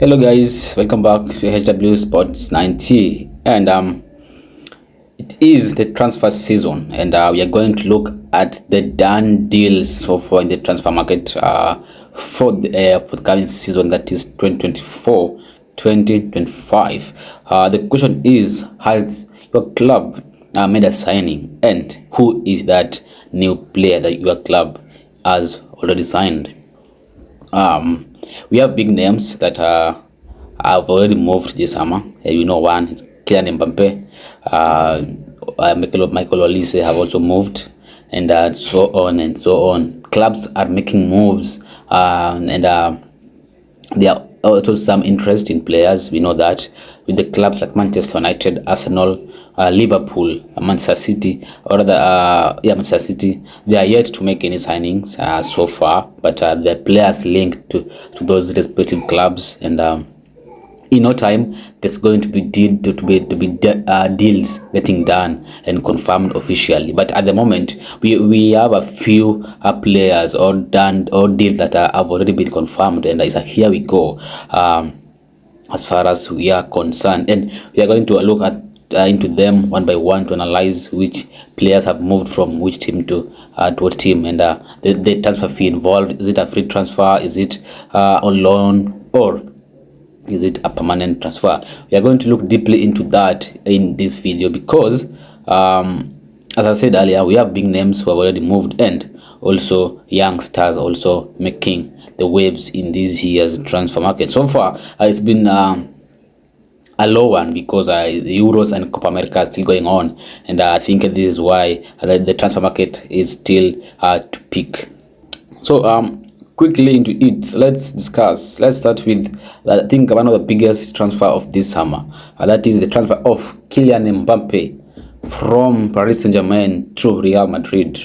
Hello guys, welcome back to HW Sports 90, and it is the transfer season, and we are going to look at the done deals so far in the transfer market for the coming season, that is 2024-2025. The question is, has your club made a signing, and who is that new player that your club has already signed? We have big names that have already moved this summer. One is Kylian Mbappe, Michael Olise have also moved, and so on and so on. Clubs are making moves, and there are also some interest in players. We know that with the clubs like Manchester United, Arsenal, Liverpool, Manchester City, or rather, Manchester City, they are yet to make any signings so far, but the players linked to those respective clubs, and in no time there's going to be deals getting done and confirmed officially. But at the moment, we have a few players or deals that have already been confirmed, and here we go. As far as we are concerned, and we are going to look at into them one by one to analyze which players have moved from which team to what team, and the transfer fee involved. Is it a free transfer? Is it on loan, or is it a permanent transfer? We are going to look deeply into that in this video because as I said earlier, we have big names who have already moved, and also young stars also making the waves in this year's transfer market. So far it's been a low one because the Euros and Copa America are still going on, and I think this is why the transfer market is still to peak. So quickly into it, let's discuss. Let's start with I think one of the biggest transfer of this summer. That is the transfer of Kylian Mbappe from Paris Saint-Germain to Real Madrid.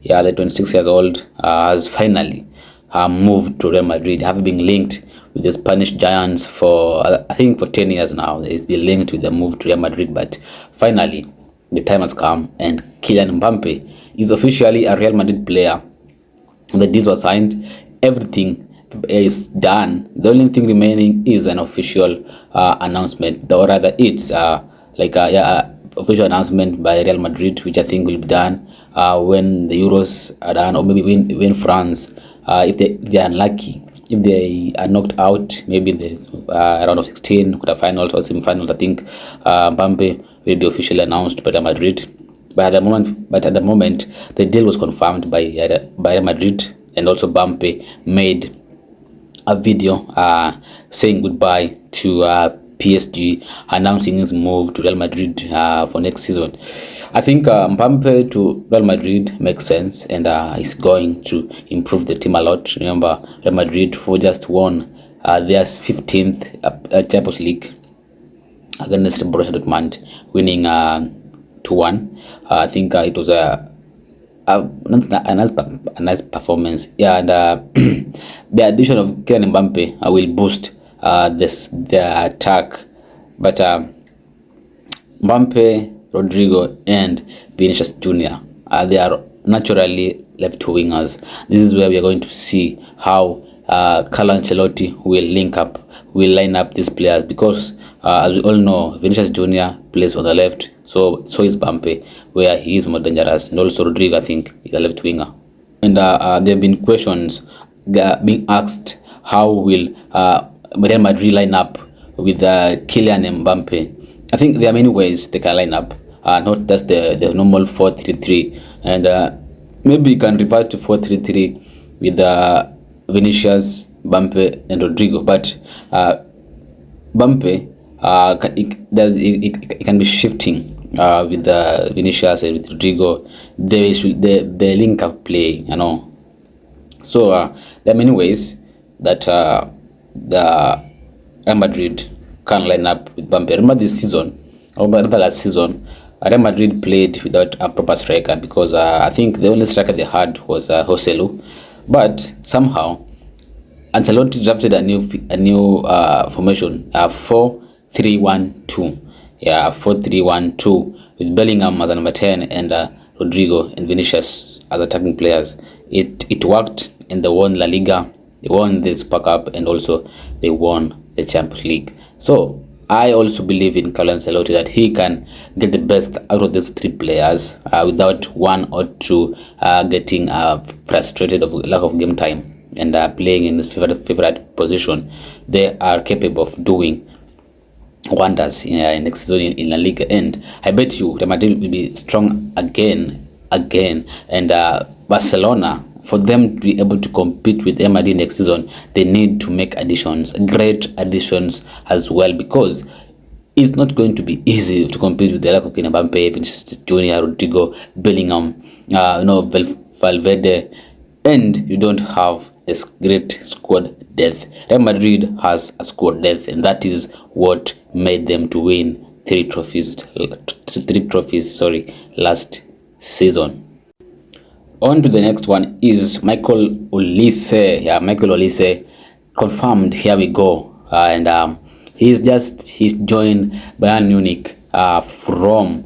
Yeah, the 26 years old has finally moved to Real Madrid, having been linked with the Spanish giants for I think for 10 years now. He's been linked with the move to Real Madrid, but finally the time has come, and Kylian Mbappe is officially a Real Madrid player. The deals were signed, everything is done. The only thing remaining is an official announcement, or rather it's official announcement by Real Madrid, which I think will be done when the Euros are done, or maybe when France, if they are unlucky, if they are knocked out, maybe in the round of 16 quarterfinals or semi-finals. I think Mbappe will be officially announced by Real Madrid. But at the moment, the deal was confirmed by Real Madrid, and also Mbappe made a video saying goodbye to PSG, announcing his move to Real Madrid for next season. I think Mbappe to Real Madrid makes sense, and is going to improve the team a lot. Remember, Real Madrid who just won their 15th Champions League against Borussia Dortmund, winning 2-1. I think it was a nice performance. Yeah, and the addition of Kylian Mbappe will boost the attack. But Mbappe, Rodrigo, and Vinicius Jr. They are naturally left wingers. This is where we are going to see how Carlo Ancelotti will line up these players, because as we all know, Vinicius Jr. plays on the left, so is Mbappe, where he is more dangerous, and also Rodrigo, I think, is a left winger. And there have been questions being asked, how will Real Madrid line up with Kylian Mbappe? I think there are many ways they can line up, not just the normal 4-3-3, and maybe you can revert to 4-3-3 with Vinicius, Mbappe, and Rodrigo. But Mbappe, it can be shifting with Vinicius and with Rodrigo. They link up play, So there are many ways that the Real Madrid can line up with Mbappe. Remember this season, or rather last season, Real Madrid played without a proper striker, because I think the only striker they had was Joselu. But somehow Ancelotti drafted a new formation, 4-3-1-2. Yeah, 4-3-1-2 with Bellingham as a number 10 and Rodrigo and Vinicius as attacking players. It worked, and they won La Liga, they won the Super Cup, and also they won the Champions League. So I also believe in Carlo Ancelotti that he can get the best out of these three players without one or two getting frustrated of lack of game time and playing in his favorite position. They are capable of doing wonders in next season in La Liga, and I bet you Real Madrid will be strong again, and Barcelona, for them to be able to compete with Real Madrid next season, they need to make additions, great additions as well, because it's not going to be easy to compete with the like of Kylian Mbappe, Vinicius Junior, Rodrigo, Bellingham, Valverde, and you don't have a great squad depth. Real Madrid has a squad depth, and that is what made them to win three trophies last season. On to the next one is Michael Olise. Yeah, Michael Olise confirmed. Here we go, and he's joined Bayern Munich from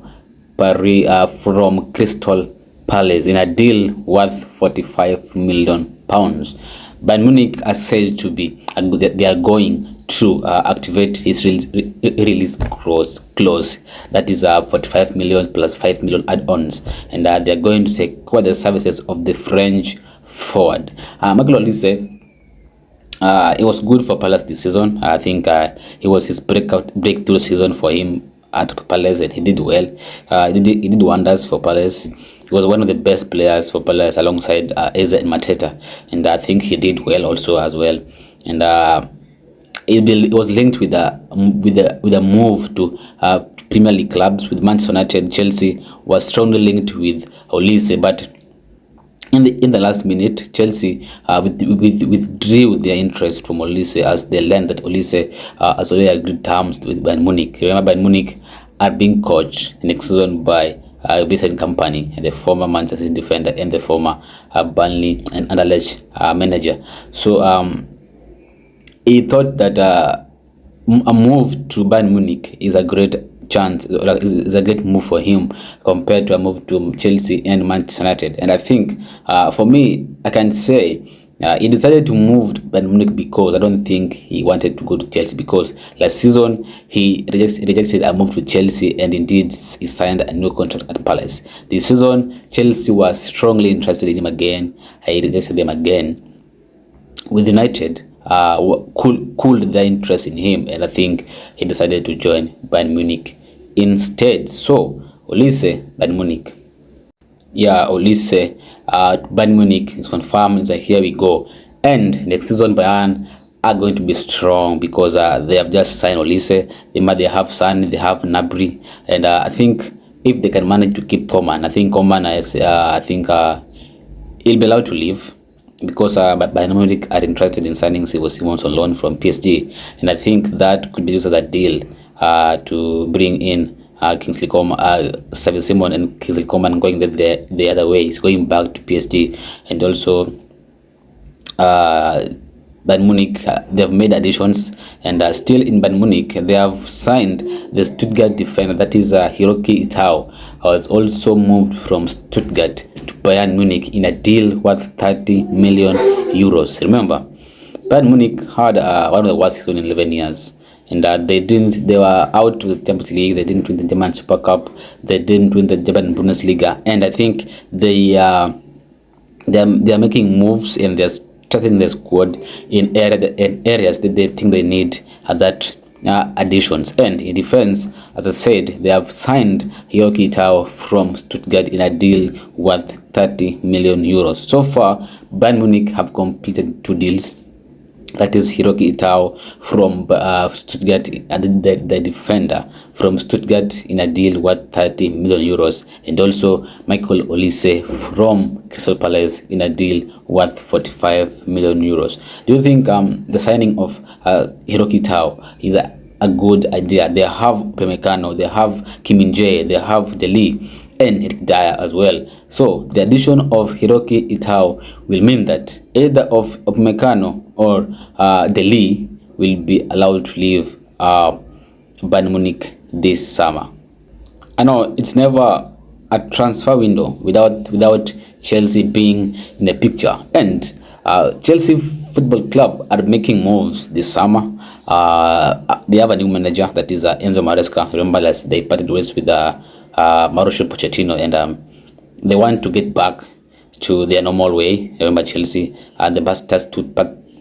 Paris, from Crystal Palace in a deal worth 45 million pounds. Bayern Munich are said to be they are going to activate his release clause, that is 45 million plus 5 million add-ons, and they are going to secure the services of the French forward. Michael Olise, it was good for Palace this season. I think it was his breakthrough season for him at Palace, and he did well. He did wonders for Palace. He was one of the best players for Palace alongside Eze and Mateta, and I think he did well also as well. And it was linked with a move to Premier League clubs, with Manchester United. Chelsea was strongly linked with Olise, but in the last minute, Chelsea withdrew their interest from Olise, as they learned that Olise has already agreed terms with Bayern Munich. Remember, Bayern Munich are being coached next season by Vincent Kompany, the former Manchester City defender and the former Burnley and Anderlecht manager. So he thought that a move to Bayern Munich is a great chance, is a great move for him compared to a move to Chelsea and Manchester United. And I think for me, I can say he decided to move to Bayern Munich because I don't think he wanted to go to Chelsea, because last season he rejected a move to Chelsea, and indeed he signed a new contract at Palace. This season, Chelsea was strongly interested in him again. He rejected them again. With United, cooled their interest in him, and I think he decided to join Bayern Munich instead. So Olise, Bayern Munich. Yeah, Olise, Bayern Munich is confirmed. So here we go. And next season, Bayern are going to be strong because they have just signed Olise. They have San, they have Gnabry, and I think if they can manage to keep Coman, I think Coman is, he'll be allowed to leave, because Bayern Munich are interested in signing Savio Simons on loan from PSG, and I think that could be used as a deal to bring in Kingsley Coman, Savio Simons and Kingsley Coman going the other way. He's going back to PSG, and also Bayern Munich, they have made additions, and still in Bayern Munich, they have signed the Stuttgart defender, that is Hiroki Itao, was also moved from Stuttgart to Bayern Munich in a deal worth 30 million euros. Remember, Bayern Munich had one of the worst seasons in 11 years, and they were out of the Champions League. They didn't win the German Super Cup. They didn't win the German Bundesliga, and I think they are making moves, and they're strengthening the squad in areas that they think they need that additions. And in defense, as I said, they have signed Hiroki Itao from Stuttgart in a deal worth 30 million euros. So far, Bayern Munich have completed 2 deals. That is Hiroki Itao from Stuttgart, and the defender from Stuttgart in a deal worth 30 million euros, and also Michael Olise from Crystal Palace in a deal worth 45 million euros. Do you think the signing of Hiroki Itao is a good idea? They have Upamecano, they have Kim Min-jae, they have Dele and Eric Dyer as well. So the addition of Hiroki Itao will mean that either of Upamecano or Dele will be allowed to leave Bayern Munich this summer. I know it's never a transfer window without Chelsea being in the picture, and Chelsea Football Club are making moves this summer. They have a new manager, that is Enzo Maresca. Remember that they parted ways with Mauricio Pochettino, and they want to get back to their normal way. Remember Chelsea, the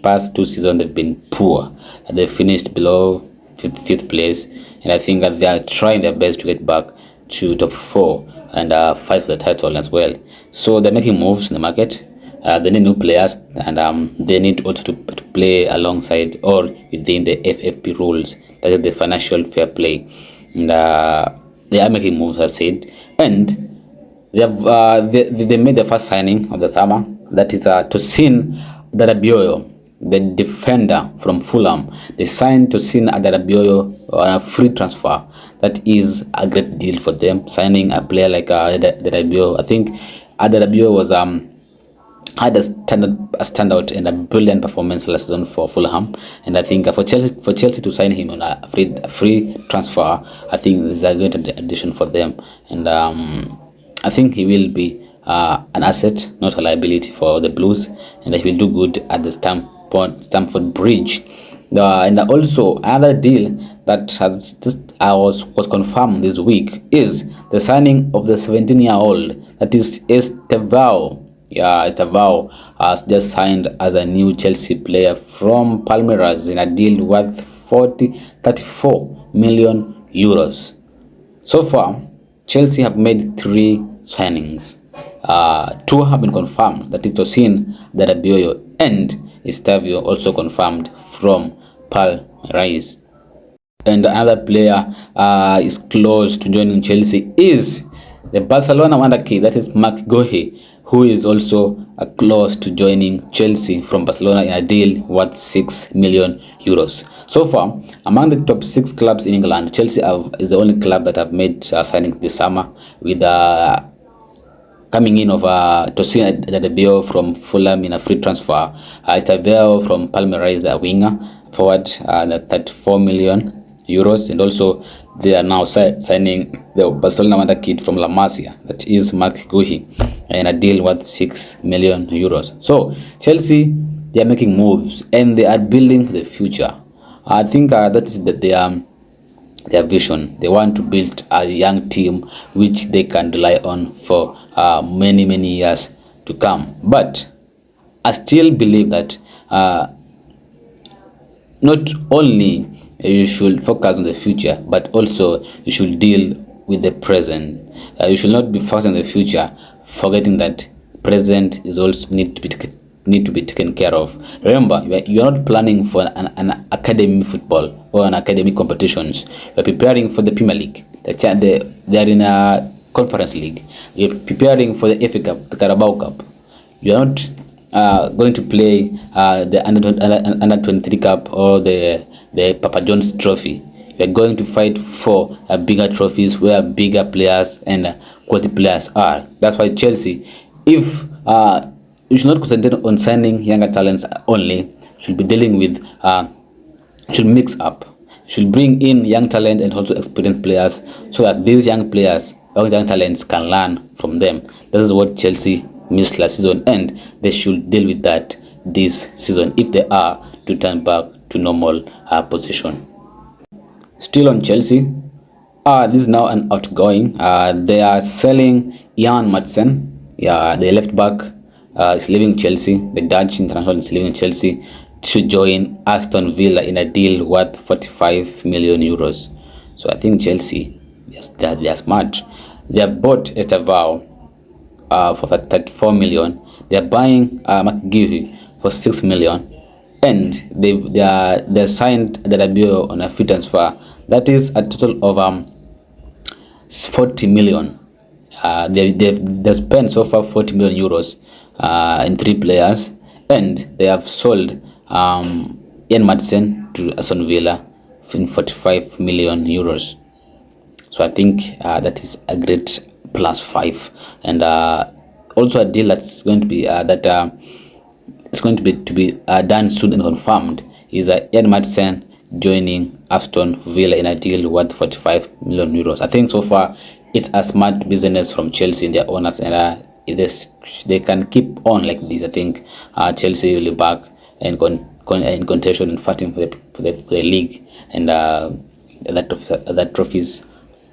past two seasons they've been poor. They finished below fifth place, and I think that they are trying their best to get back to top 4 and fight for the title as well. So they're making moves in the market. They need new players, and they need also to play alongside or within the FFP rules, that is the financial fair play. And they are making moves, as I said, and they have they made the first signing of the summer, that is Tosin Adarabioyo, the defender from Fulham. They signed Tosin Adarabioyo on a free transfer. That is a great deal for them, signing a player like Adarabioyo. I think Adarabioyo was had a standout and a brilliant performance last season for Fulham, and I think for Chelsea to sign him on a free transfer, I think this is a good addition for them, and I think he will be an asset, not a liability for the Blues, and he will do good at the Stamford Bridge. And also another deal that was confirmed this week is the signing of the 17-year-old, that is Savio. Savio has just signed as a new Chelsea player from Palmeiras in a deal worth 34 million euros. So far, Chelsea have made 3 signings. 2 have been confirmed, that is Tosin Adarabioyo and Savio, also confirmed from Palmeiras. And another player is close to joining Chelsea is the Barcelona wonder kid, that is Marc Guehi, who is also close to joining Chelsea from Barcelona in a deal worth 6 million euros. So far, among the top 6 clubs in England, Chelsea is the only club that have made signings this summer, with coming in of Tosin Adarabioyo from Fulham in a free transfer, Savio from Palmeiras, the winger forward, at 34 million euros, and also they are now signing the Barcelona wonder kid from La Masia, that is Marc Guehi, in a deal worth 6 million euros. So Chelsea, they are making moves and they are building for the future. I think that is their vision. They want to build a young team which they can rely on for many years to come. But I still believe that not only you should focus on the future, but also you should deal with the present. You should not be focused on the future, forgetting that present is also need to be taken care of. Remember, you are not planning for an academy football or an academic competitions. You are preparing for the Premier League. They are in a Conference League. You are preparing for the FA Cup, the Carabao Cup. You are not going to play the under 23 Cup or the Papa John's Trophy. You are going to fight for bigger trophies where bigger players and quality players are. That's why Chelsea, if you should not concentrate on signing younger talents only, should be dealing with should mix up, should bring in young talent and also experienced players, so that these young talents can learn from them. This is what Chelsea missed last season, and they should deal with that this season if they are to turn back to normal position. Still on Chelsea, this is now an outgoing. They are selling Jan Madsen. The left back is leaving Chelsea. The Dutch international is leaving Chelsea to join Aston Villa in a deal worth 45 million euros. So I think Chelsea, yes, they are smart. They have bought Savio for 34 million. They are buying Marc Guehi for 6 million, and they signed Adarabioyo on a free transfer. That is a total of 40 million. They spent so far 40 million euros in 3 players, and they have sold Ian Madsen to Aston Villa in 45 million euros. So I think that is a great +5, and also a deal that's going to be it's going to be done soon and confirmed is Ian Madsen joining Aston Villa in a deal worth 45 million euros. I think so far it's a smart business from Chelsea and their owners, and they can keep on like this. I think Chelsea will be back and in contention and fighting for the league and other trophies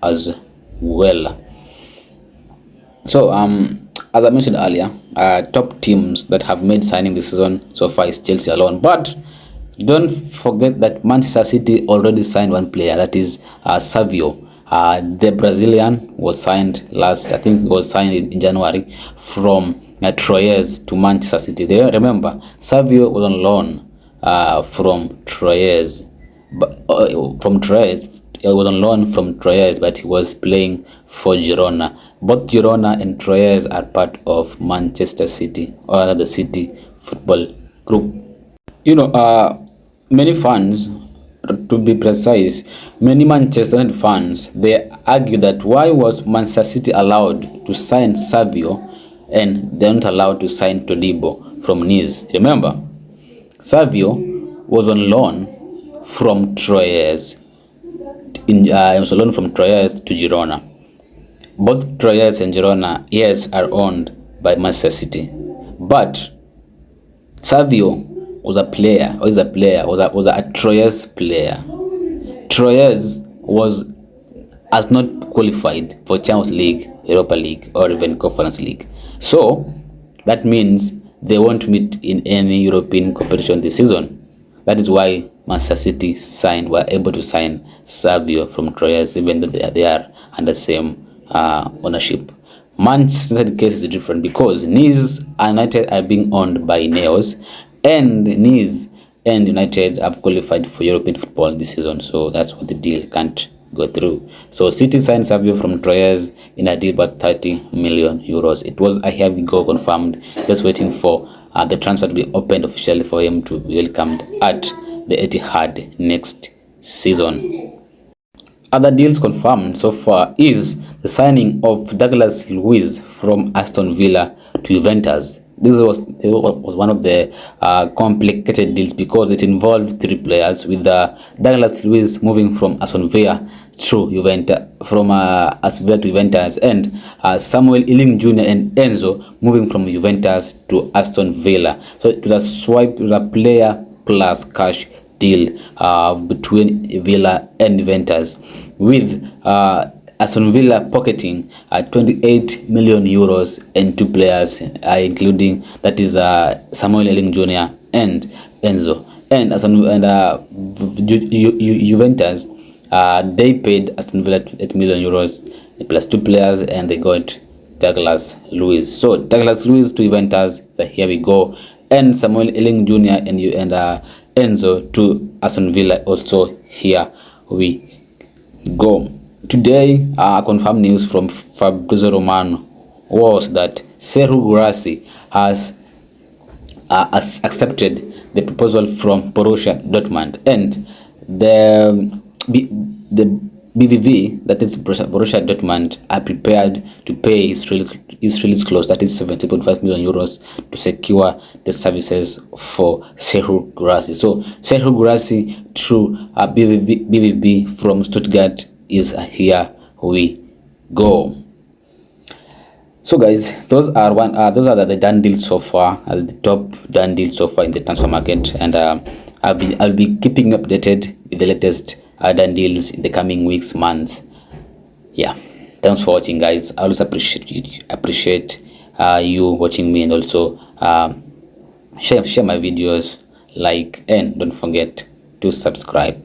as well. So as I mentioned earlier, top teams that have made signing this season so far is Chelsea alone, but don't forget that Manchester City already signed one player, that is Savio. The Brazilian was signed I think it was signed in January from Troyes to Manchester City. There, remember, Savio was on loan from Troyes, but he was on loan from Troyes, but he was playing for Girona. Both Girona and Troyes are part of Manchester City, or the City Football Group. Many fans, to be precise, many Manchester United fans, they argue that why was Manchester City allowed to sign Savio and they weren't allowed to sign Todibo from Nice? Remember, Savio was on loan from Troyes. He was on loan from Troyes to Girona. Both Troyes and Girona, yes, are owned by Manchester City, but Savio was a Troyes player. Troyes has not qualified for Champions League, Europa League, or even Conference League. So that means they won't meet in any European competition this season. That is why Manchester City were able to sign Savio from Troyes, even though they are under the same ownership. Manchester United case is different because Nice and United are being owned by Neos, and Nice and United have qualified for European football this season, so that's what the deal can't go through. So City signed Savio from Troyes in a deal worth 30 million euros. It was a here we go confirmed, just waiting for the transfer to be opened officially for him to be welcomed at the Etihad next season. Other deals confirmed so far is the signing of Douglas Luiz from Aston Villa to Juventus. This was one of the complicated deals because it involved three players, with Douglas Luiz moving from Aston Villa to Juventus, to Juventus, and Samuel Ealing Jr. and Enzo moving from Juventus to Aston Villa. So it was a player plus cash deal between Villa and Juventus, with Aston Villa pocketing 28 million euros and two players, including, that is, Samuel Ealing Jr. and Enzo. And Juventus, they paid Aston Villa 8 million euros plus two players, and they got Douglas Luiz. So Douglas Luiz to Juventus, so here we go, and Samuel Ealing Jr. and Enzo to Aston Villa, also here we go. Today, confirmed news from Fabrizio Romano was that Serhou Guirassy has accepted the proposal from Borussia Dortmund, and the BVB, that is Borussia Dortmund, are prepared to pay his release clause, that is 70.5 million euros, to secure the services for Serhou Guirassy. So Serhou Guirassy through BVB from Stuttgart is here we go. So guys, those are the done deals so far, the top done deals so far in the transfer market, and I'll be keeping you updated with the latest done deals in the coming weeks, months. Yeah, thanks for watching, guys. I always appreciate you watching me, and also share my videos, like, and don't forget to subscribe.